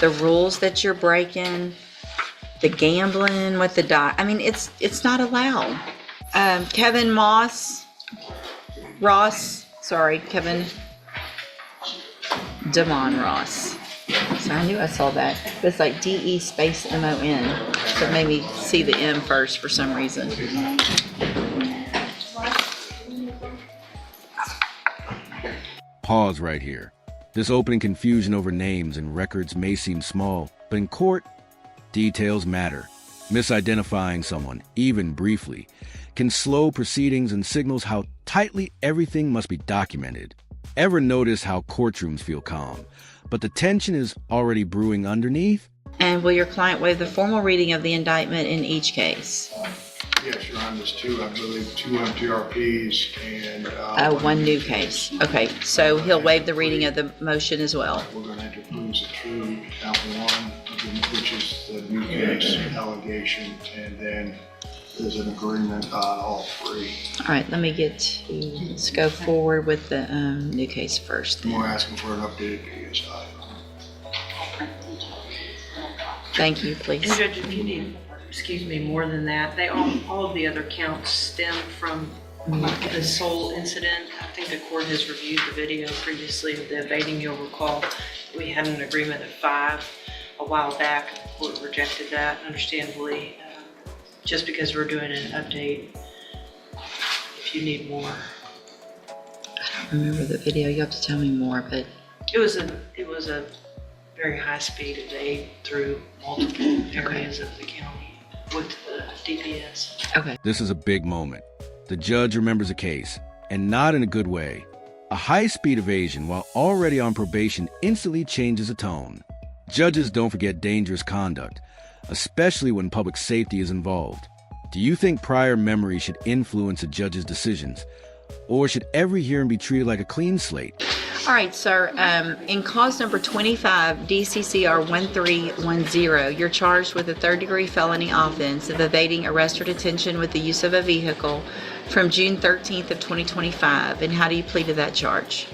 the rules that you're breaking, the gambling with the I mean, it's not allowed. Kevin Kevin Damon Ross. So I knew I saw that. But it's like DE space MON. So it made me see the M first for some reason. Pause right here. This opening confusion over names and records may seem small, but in court, details matter. Misidentifying someone, even briefly, can slow proceedings and signals how tightly everything must be documented. Ever notice how courtrooms feel calm, but the tension is already brewing underneath? And will your client waive the formal reading of the indictment in each case? Yes, Your Honor, there's I believe two MTRPs and one new case. Okay, so he'll waive the reading of the motion as well. We're going to introduce a true count one, which is the new case allegation, and then there's an agreement on all three. All right, let's go forward with the new case first. Then. We're asking for an updated PSI. Thank you, please. And Judge, if you need, more than that, all of the other counts stem from the sole incident. I think the court has reviewed the video previously of the evading. You'll recall we had an agreement of 5 a while back. The court rejected that, understandably, just because we're doing an update. If you need more. I don't remember the video. You have to tell me more, but it was a very high speed evade through multiple areas of the county with the DPS. Okay. This is a big moment. The judge remembers a case, and not in a good way. A high-speed evasion while already on probation instantly changes the tone. Judges don't forget dangerous conduct, especially when public safety is involved. Do you think prior memory should influence a judge's decisions? Or should every hearing be treated like a clean slate? All right, sir. In cause number 25, DCCR 1310, you're charged with a third-degree felony offense of evading arrest or detention with the use of a vehicle from June 13th of 2025. And how do you plead to that charge?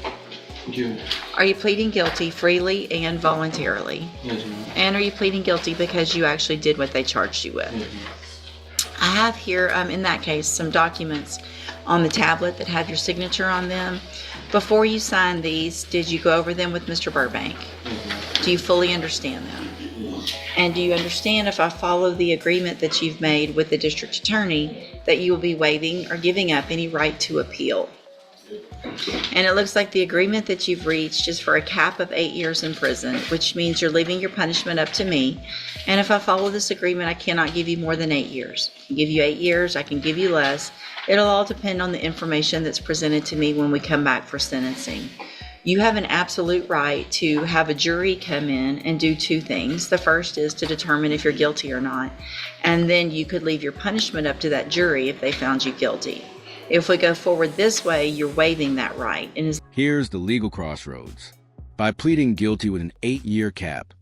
Guilty. Are you pleading guilty freely and voluntarily? Yes, ma'am. And are you pleading guilty because you actually did what they charged you with? Yes, ma'am. I have here, in that case, some documents on the tablet that have your signature on them. Before you signed these, did you go over them with Mr. Burbank? Yes, ma'am. Do you fully understand them? Yes. And do you understand, if I follow the agreement that you've made with the district attorney, that you will be waiving or giving up any right to appeal? And it looks like the agreement that you've reached is for a cap of 8 years in prison, which means you're leaving your punishment up to me. And if I follow this agreement, I cannot give you more than 8 years. I can give you 8 years, I can give you less. It'll all depend on the information that's presented to me when we come back for sentencing. You have an absolute right to have a jury come in and do 2 things. The first is to determine if you're guilty or not. And then you could leave your punishment up to that jury if they found you guilty. If we go forward this way, you're waiving that right. And Here's the legal crossroads. By pleading guilty with an 8-year cap,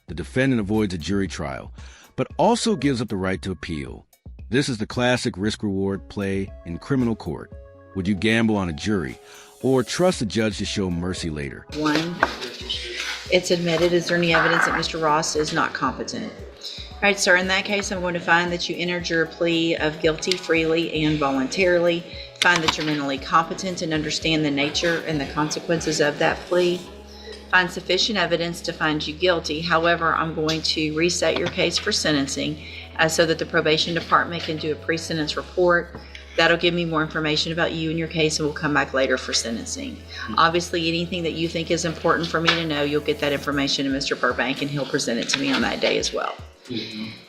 the defendant avoids a jury trial, but also gives up the right to appeal. This is the classic risk-reward play in criminal court. Would you gamble on a jury or trust the judge to show mercy later? 1, it's admitted. Is there any evidence that Mr. Ross is not competent? All right, sir, in that case, I'm going to find that you entered your plea of guilty freely and voluntarily, find that you're mentally competent and understand the nature and the consequences of that plea, find sufficient evidence to find you guilty. However, I'm going to reset your case for sentencing so that the probation department can do a pre-sentence report. That'll give me more information about you and your case, and we'll come back later for sentencing. Obviously, anything that you think is important for me to know, you'll get that information to Mr. Burbank, and he'll present it to me on that day as well.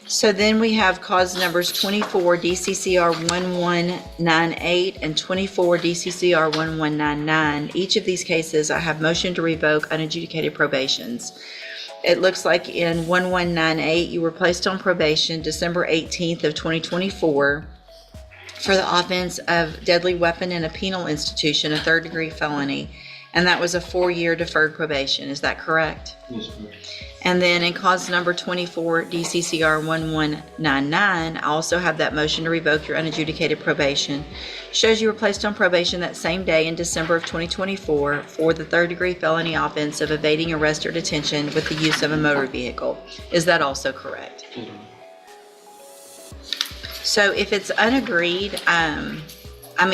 So then we have cause numbers 24 DCCR 1198 and 24 DCCR 1199. Each of these cases, I have motion to revoke unadjudicated probations. It looks like in 1198, you were placed on probation December 18th of 2024 for the offense of deadly weapon in a penal institution, a third-degree felony, And that was a 4-year deferred probation. Is that correct? Yes, ma'am. And then in cause number 24 DCCR 1199, I also have that motion to revoke your unadjudicated probation. Shows you were placed on probation that same day in December of 2024 for the third-degree felony offense of evading arrest or detention with the use of a motor vehicle. Is that also correct? Yes, ma'am. So if it's unagreed,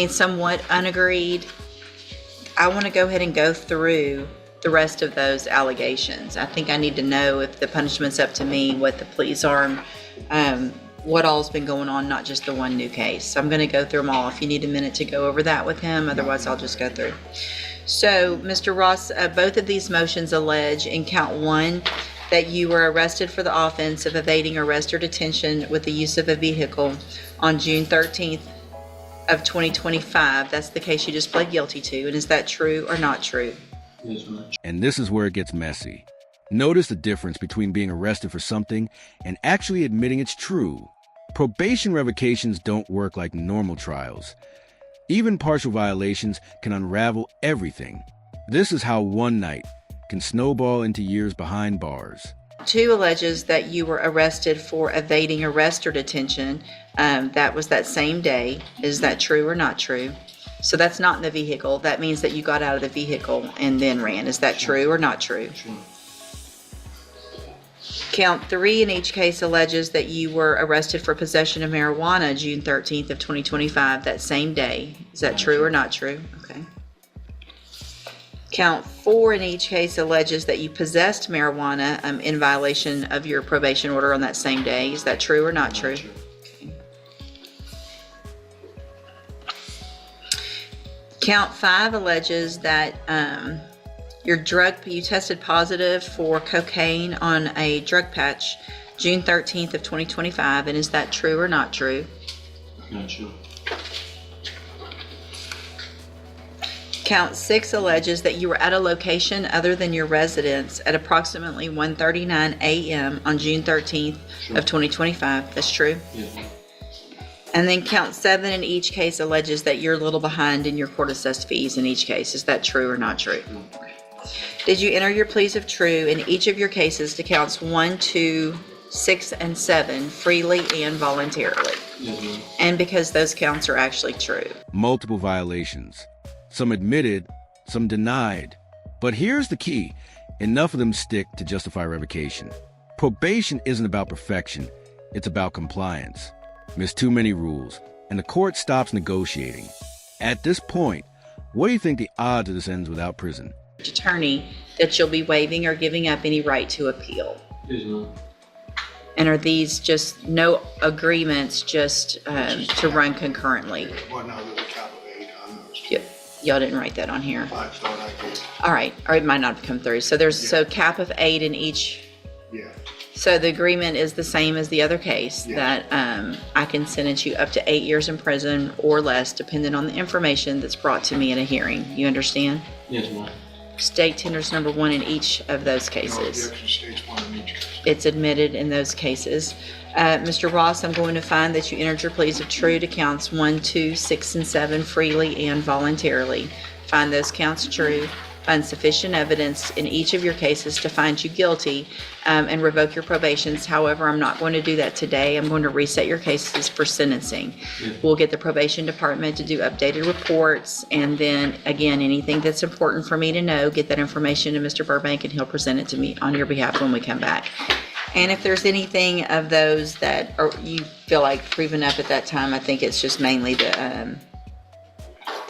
somewhat unagreed, I want to go ahead and go through the rest of those allegations. I think I need to know if the punishment's up to me, what the pleas are, what all's been going on, not just the one new case. So I'm going to go through them all. If you need a minute to go over that with him, otherwise I'll just go through. So, Mr. Ross, both of these motions allege in count 1 that you were arrested for the offense of evading arrest or detention with the use of a vehicle on June 13th of 2025. That's the case you just pled guilty to. And is that true or not true? Yes, ma'am. And this is where it gets messy. Notice the difference between being arrested for something and actually admitting it's true. Probation revocations don't work like normal trials. Even partial violations can unravel everything. This is how one night can snowball into years behind bars. 2 alleges that you were arrested for evading arrest or detention. That was that same day. Is that true or not true? So that's not in the vehicle. That means that you got out of the vehicle and then ran. Is that true or not true? Sure. Count 3 in each case alleges that you were arrested for possession of marijuana June 13th of 2025, that same day. Is that true or not true? Okay. Count 4 in each case alleges that you possessed marijuana in violation of your probation order on that same day. Is that true or not true? Okay. Count 5 alleges that you tested positive for cocaine on a drug patch June 13th of 2025, and is that true or not true? Not sure. Count 6 alleges that you were at a location other than your residence at approximately 1:39 a.m. on June 13th of 2025. That's true? Yes, ma'am. And then count 7 in each case alleges that you're a little behind in your court-assessed fees in each case. Is that true or not true? Did you enter your pleas of true in each of your cases to counts 1, 2, 6, and 7 freely and voluntarily? Yes, ma'am. And because those counts are actually true. Multiple violations. Some admitted, some denied. But here's the key. Enough of them stick to justify revocation. Probation isn't about perfection. It's about compliance. Miss too many rules, and the court stops negotiating. At this point, what do you think the odds of this ends without prison? Attorney, that you'll be waiving or giving up any right to appeal. Yes, ma'am. And are these just no agreements just to run concurrently? Well, no, there's a cap of 8 on those. Y'all didn't write that on here. I thought I did. All right, or it might not have come through. So there's Yeah. so cap of 8 in each. Yeah. So the agreement is the same as the other case, Yes. that I can sentence you up to 8 years in prison or less, depending on the information that's brought to me in a hearing. You understand? Yes, ma'am. State tenders number 1 in each of those No, cases. the extra state's one in each case. It's admitted in those cases. Mr. Ross, I'm going to find that you entered your pleas of true to counts 1, 2, 6, and 7 freely and voluntarily. Find those counts true. Find sufficient evidence in each of your cases to find you guilty and revoke your probations. However, I'm not going to do that today. I'm going to reset your cases for sentencing. We'll get the probation department to do updated reports, and then, again, anything that's important for me to know, get that information to Mr. Burbank, and he'll present it to me on your behalf when we come back. And if there's anything of those that you feel like proving up at that time, I think it's just mainly the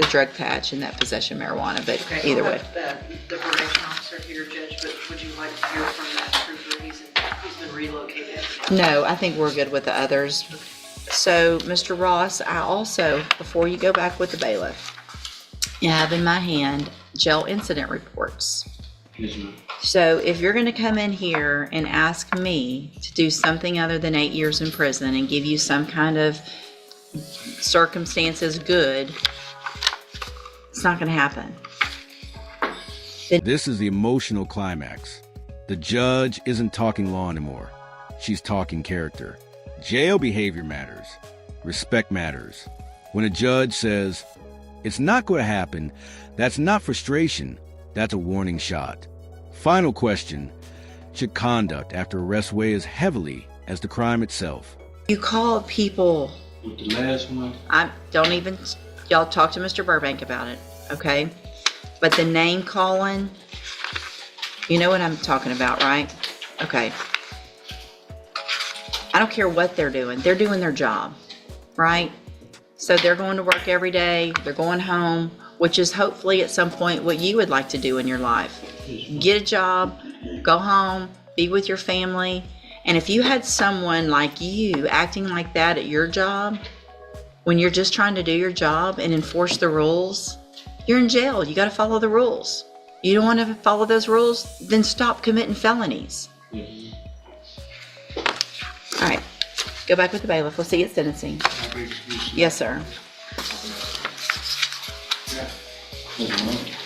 drug patch and that possession of marijuana, but Okay, either I'll way. have the probation officer here, Judge, but would you like to hear from that trooper? He's been relocated. No, I think we're good with the others. So, Mr. Ross, I also, before you go back with the bailiff, I have in my hand jail incident reports. Yes, ma'am. So if you're going to come in here and ask me to do something other than 8 years in prison and give you some kind of circumstances good, it's not going to happen. This is the emotional climax. The judge isn't talking law anymore. She's talking character. Jail behavior matters. Respect matters. When a judge says, "It's not going to happen," that's not frustration. That's a warning shot. Final question. Should conduct after arrest weigh as heavily as the crime itself? You call people, With the last one, y'all talk to Mr. Burbank about it, okay? But the name calling, you know what I'm talking about, right? Okay. I don't care what they're doing their job, right? So they're going to work every day, they're going home, which is hopefully at some point what you would like to do in your life. Get a job, go home, be with your family. And if you had someone like you acting like that at your job, when you're just trying to do your job and enforce the rules, you're in jail. You got to follow the rules. You don't want to follow those rules, then stop committing felonies. All right, go back with the bailiff. We'll see you at sentencing. Can I be excused? Yes, sir. Yeah. yes, ma'am.